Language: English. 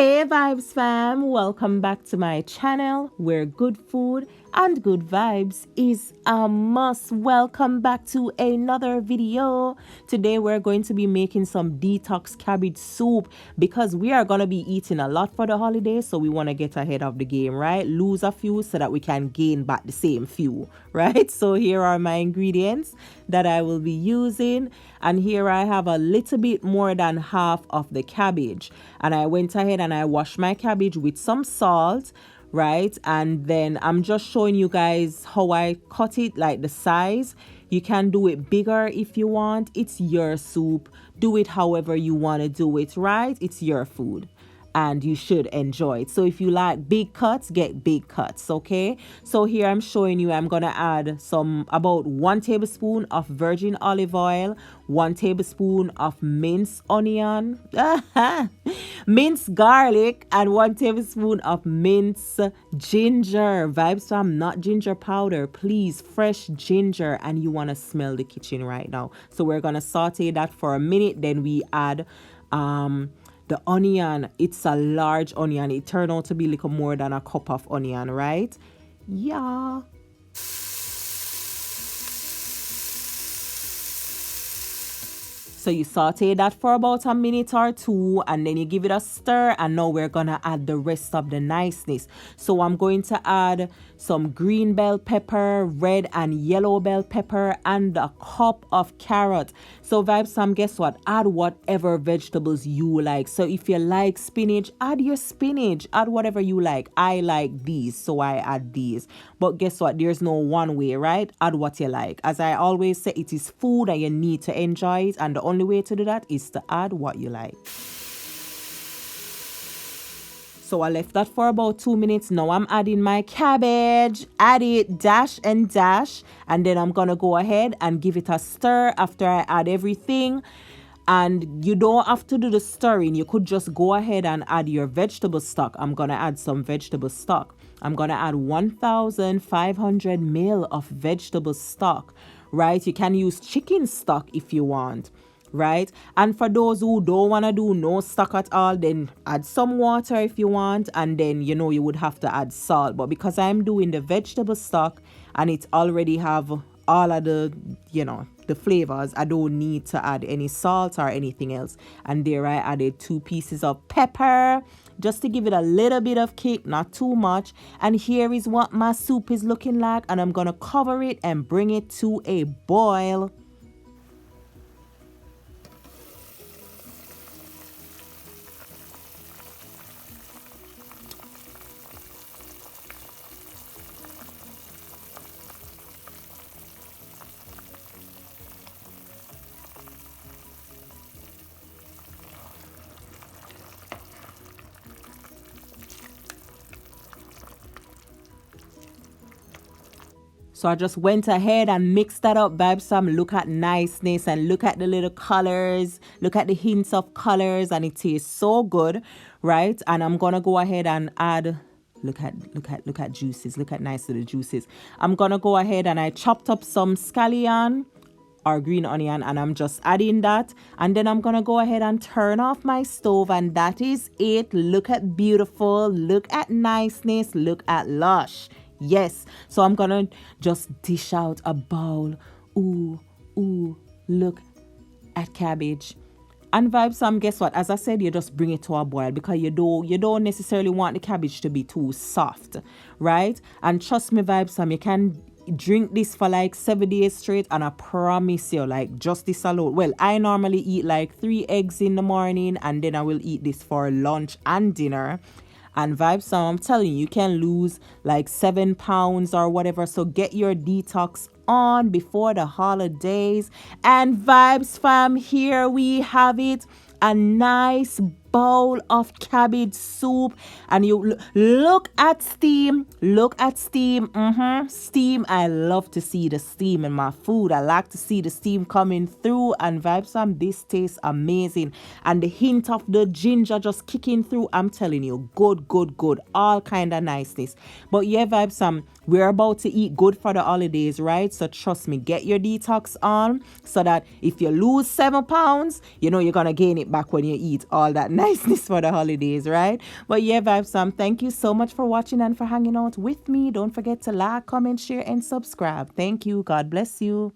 Hey Vibes fam, welcome back to my channel where good food and good vibes is a must. Welcome back to another video. Today we're going to be making some detox cabbage soup because we are going to be eating a lot for the holidays, so we want to get ahead of the game, right? Lose a few so that we can gain back the same few, right? So here are my ingredients that I will be using, and here I have a little bit more than half of the cabbage, and I went ahead and I washed my cabbage with some salt, right? And then I'm just showing you guys how I cut it, like the size. You can do it bigger if you want. It's your soup. Do it however you want to do it, right? It's your food and you should enjoy it. So if you like big cuts, get big cuts, okay? So here I'm showing you, I'm gonna add about 1 tablespoon of virgin olive oil, 1 tablespoon of minced onion, minced garlic, and 1 tablespoon of minced ginger. Vibes fam, not ginger powder, please, fresh ginger. And you want to smell the kitchen right now. So we're gonna saute that for a minute, then we add the onion. It's a large onion. It turned out to be like more than a cup of onion, right? Yeah. So you saute that for about a minute or two, and then you give it a stir, and now we're gonna add the rest of the niceness. So I'm going to add some green bell pepper, red and yellow bell pepper, and a cup of carrot. So Vibes fam, guess what? Add whatever vegetables you like. So if you like spinach, add your spinach. Add whatever you like. I like these, so I add these. But guess what? There's no one way, right? Add what you like. As I always say, it is food and you need to enjoy it, and the only way to do that is to add what you like. So I left that for about 2 minutes. Now I'm adding my cabbage. Add it, dash and dash, and then I'm gonna go ahead and give it a stir after I add everything. And you don't have to do the stirring. You could just go ahead and add your vegetable stock. I'm gonna add some vegetable stock. I'm gonna add 1,500 ml of vegetable stock, right? You can use chicken stock if you want, right? And for those who don't want to do no stock at all, then add some water if you want, and then you would have to add salt. But because I'm doing the vegetable stock and it already have all of the the flavors, I don't need to add any salt or anything else. And there I added 2 pieces of pepper just to give it a little bit of kick, not too much. And here is what my soup is looking like, and I'm gonna cover it and bring it to a boil. So I just went ahead and mixed that up, Vibes fam. Look at niceness and look at the little colors. Look at the hints of colors, and it tastes so good, right? And I'm gonna go ahead and add, look at juices. Look at nice little juices. I'm gonna go ahead and I chopped up some scallion or green onion, and I'm just adding that, and then I'm gonna go ahead and turn off my stove, and that is it. Look at beautiful, look at niceness, look at lush. Yes, so I'm gonna just dish out a bowl. Ooh, look at cabbage. And Vibes fam, guess what? As I said, you just bring it to a boil because you don't necessarily want the cabbage to be too soft, right? And trust me, Vibes fam, you can drink this for like 7 days straight, and I promise you, like, just this alone. Well, I normally eat like 3 eggs in the morning, and then I will eat this for lunch and dinner. And Vibes fam, I'm telling you, you can lose like 7 pounds or whatever. So get your detox on before the holidays. And Vibes fam, here we have it. A nice bowl of cabbage soup, and you look at steam. Steam. I love to see the steam in my food. I like to see the steam coming through. And Vibes fam, this tastes amazing, and the hint of the ginger just kicking through. I'm telling you, good, all kind of niceness. But yeah, Vibes fam, we're about to eat good for the holidays, right? So trust me, get your detox on so that if you lose 7 pounds, you're gonna gain it back when you eat all that niceness for the holidays, right? But yeah, Vibes Fam, thank you so much for watching and for hanging out with me. Don't forget to like, comment, share, and subscribe. Thank you. God bless you.